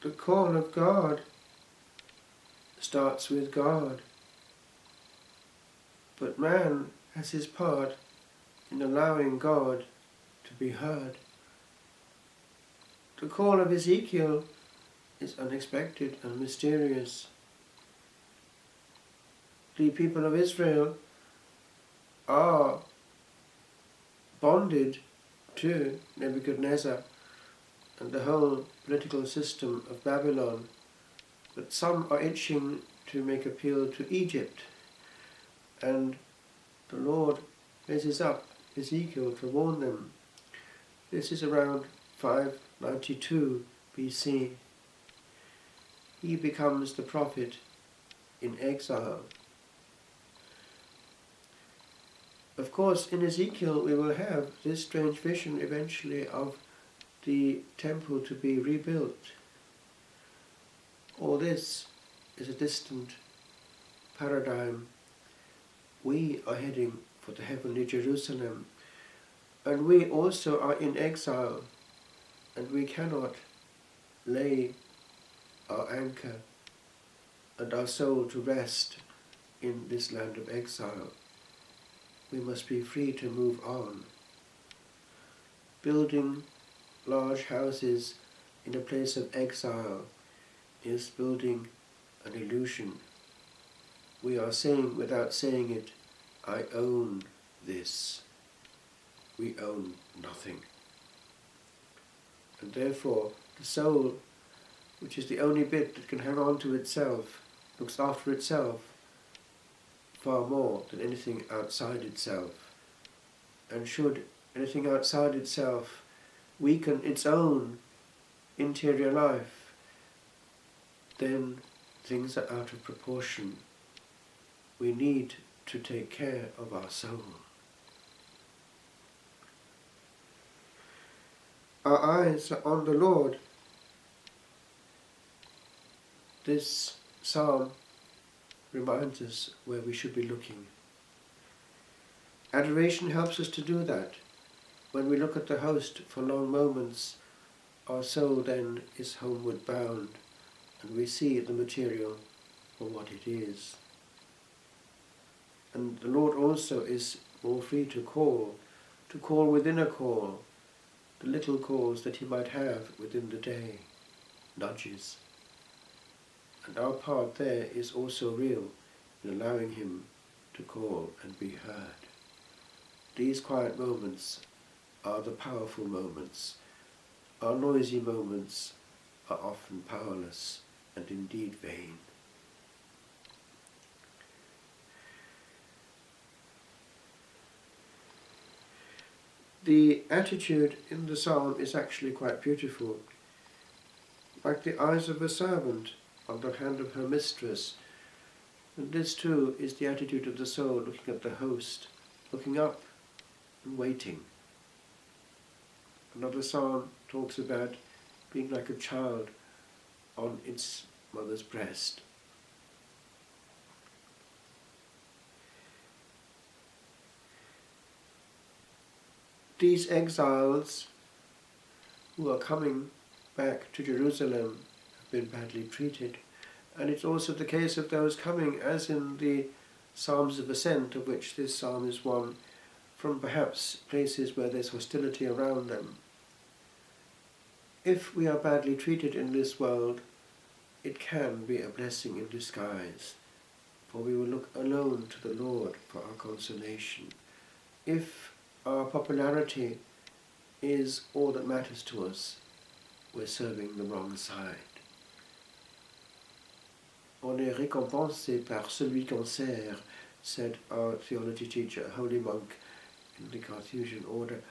The call of God starts with God, but man has his part in allowing God to be heard. The call of Ezekiel is unexpected and mysterious. The people of Israel are bonded to Nebuchadnezzar and the whole political system of Babylon, but some are itching to make appeal to Egypt, and the Lord raises up Ezekiel to warn them. This is around 592 BC. He becomes the prophet in exile. Of course, in Ezekiel we will have this strange vision eventually of the temple to be rebuilt. All this is a distant paradigm. We are heading for the heavenly Jerusalem, and we also are in exile, and we cannot lay our anchor and our soul to rest in this land of exile. We must be free to move on. Building large houses in a place of exile is building an illusion. We are saying, without saying it, I own this. We own nothing. And therefore, the soul, which is the only bit that can hang on to itself, looks after itself far more than anything outside itself. And should anything outside itself weaken its own interior life, then things are out of proportion. We need to take care of our soul. Our eyes are on the Lord. This psalm reminds us where we should be looking. Adoration helps us to do that. When we look at the host for long moments, our soul then is homeward bound, and we see the material for what it is. And the Lord also is more free to call within a call, the little calls that he might have within the day, nudges. And our part there is also real in allowing him to call and be heard. These quiet moments are the powerful moments. Our noisy moments are often powerless and indeed vain. The attitude in the psalm is actually quite beautiful. Like the eyes of a servant on the hand of her mistress. And this too is the attitude of the soul looking at the host, looking up and waiting. Another psalm talks about being like a child on its mother's breast. These exiles who are coming back to Jerusalem have been badly treated, and it's also the case of those coming, as in the Psalms of Ascent, of which this psalm is one, from perhaps places where there's hostility around them. If we are badly treated in this world, it can be a blessing in disguise, for we will look alone to the Lord for our consolation. If our popularity is all that matters to us, we're serving the wrong side. On est récompensé par celui qu'on sert, said our theology teacher, a holy monk in the Carthusian order.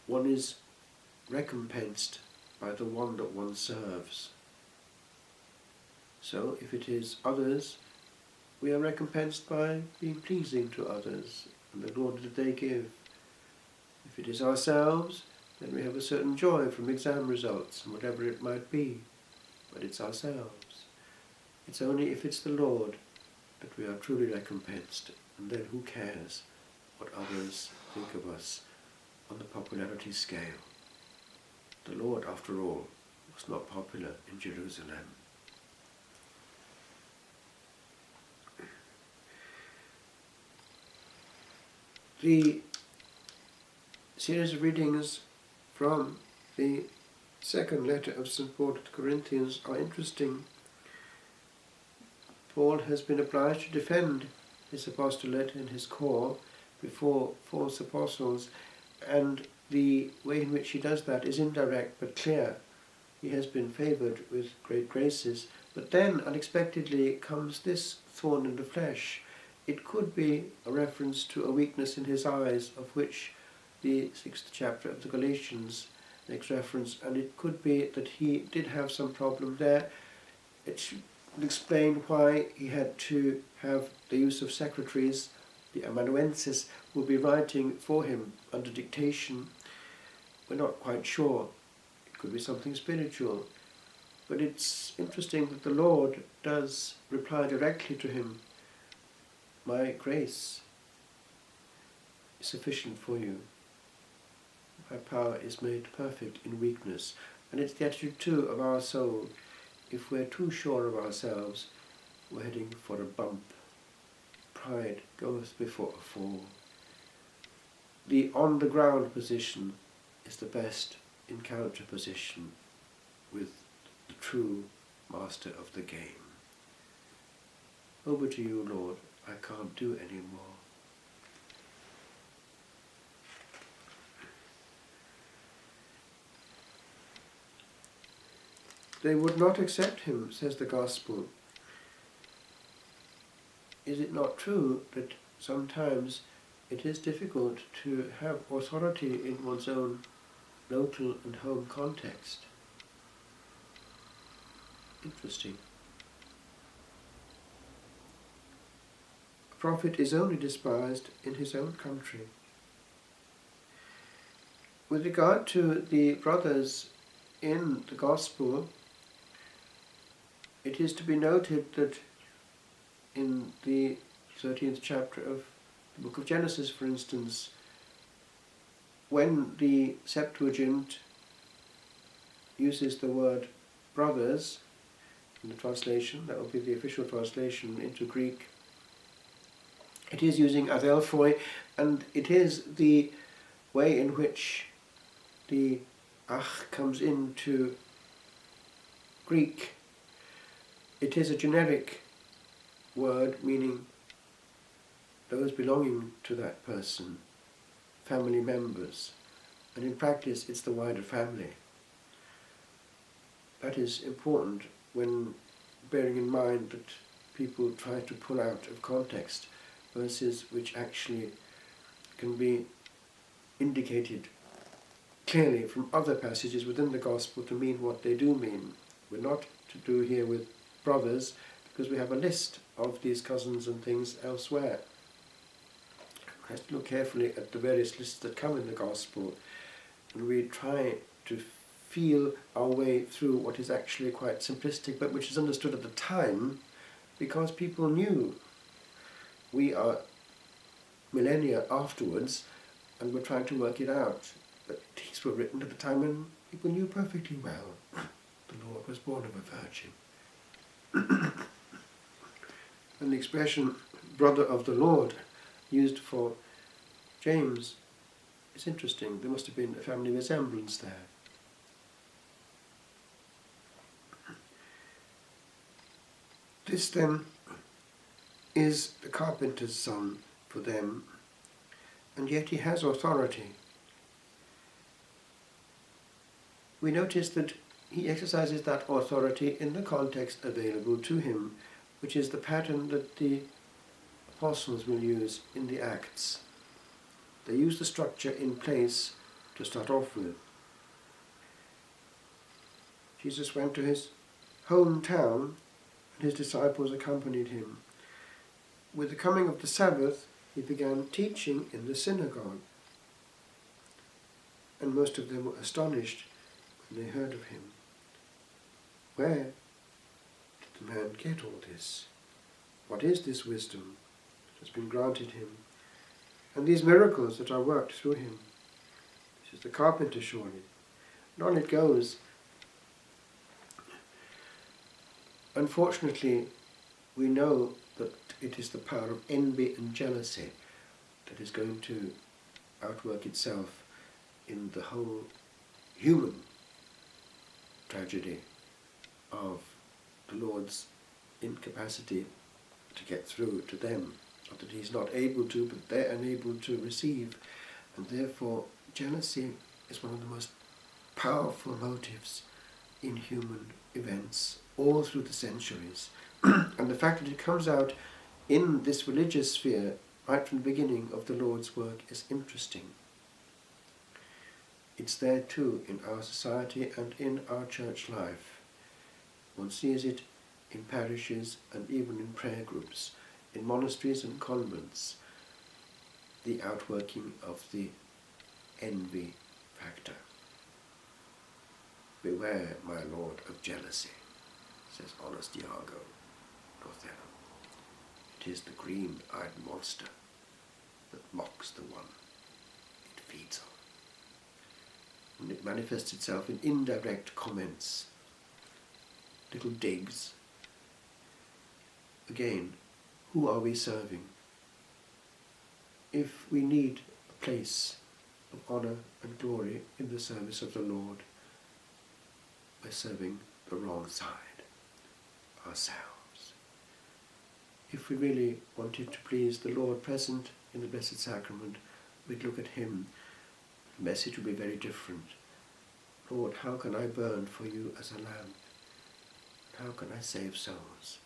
One is recompensed by the one that one serves. So if it is others, we are recompensed by being pleasing to others and the glory that they give. If it is ourselves, then we have a certain joy from exam results and whatever it might be, but it's ourselves. It's only if it's the Lord that we are truly recompensed, and then who cares what others think of us on the popularity scale. The Lord, after all, was not popular in Jerusalem. The series of readings from the second letter of St. Paul to the Corinthians are interesting. Paul has been obliged to defend his apostolate and his call before false apostles, and the way in which he does that is indirect but clear. He has been favoured with great graces, but then unexpectedly comes this thorn in the flesh. It could be a reference to a weakness in his eyes, of which the 6th chapter of the Galatians makes reference, and it could be that he did have some problem there. It should explain why he had to have the use of secretaries, the amanuenses, who will be writing for him under dictation. We're not quite sure. It could be something spiritual. But it's interesting that the Lord does reply directly to him. My grace is sufficient for you. My power is made perfect in weakness. And it's the attitude too of our soul. If we're too sure of ourselves, we're heading for a bump. Pride goes before a fall. The on-the-ground position is the best encounter position with the true master of the game. Over to you, Lord. I can't do any more. They would not accept him, says the Gospel. Is it not true that sometimes it is difficult to have authority in one's own local and home context? Interesting. A prophet is only despised in his own country. With regard to the brothers in the Gospel, it is to be noted that in the 13th chapter of the book of Genesis, for instance, when the Septuagint uses the word brothers in the translation, that will be the official translation into Greek, it is using adelphoi, and it is the way in which the ach comes into Greek. It is a generic word meaning those belonging to that person, family members, and in practice it's the wider family. That is important when bearing in mind that people try to pull out of context verses which actually can be indicated clearly from other passages within the Gospel to mean what they do mean. We're not to do here with brothers because we have a list of these cousins and things elsewhere. We have to look carefully at the various lists that come in the Gospel, and we try to feel our way through what is actually quite simplistic but which is understood at the time because people knew. We are millennia afterwards and we're trying to work it out. But these were written at the time when people knew perfectly well the Lord was born of a virgin. And the expression brother of the Lord used for James is interesting. There must have been a family resemblance there. This then is the carpenter's son for them, and yet he has authority. We notice that he exercises that authority in the context available to him, which is the pattern that the apostles will use in the Acts. They use the structure in place to start off with. Jesus went to his hometown and his disciples accompanied him. With the coming of the Sabbath, he began teaching in the synagogue, and most of them were astonished when they heard of him. Where did the man get all this? What is this wisdom that has been granted him? And these miracles that are worked through him? This is the carpenter surely. And on it goes. unfortunately, we know that it is the power of envy and jealousy that is going to outwork itself in the whole human tragedy of the Lord's incapacity to get through to them. Not that he's not able to, but they're unable to receive. And therefore, jealousy is one of the most powerful motives in human events all through the centuries. And the fact that it comes out in this religious sphere right from the beginning of the Lord's work is interesting. It's there too in our society and in our church life. One sees it in parishes and even in prayer groups, in monasteries and convents, the outworking of the envy factor. Beware, my lord, of jealousy, says honest Iago, Northera. It is the green-eyed monster that mocks the one it feeds on. And it manifests itself in indirect comments, little digs. Again, who are we serving? If we need a place of honour and glory in the service of the Lord, we're serving the wrong side, ourselves. If we really wanted to please the Lord present in the Blessed Sacrament, we'd look at him. The message would be very different. Lord, how can I burn for you as a lamp? How can I save souls?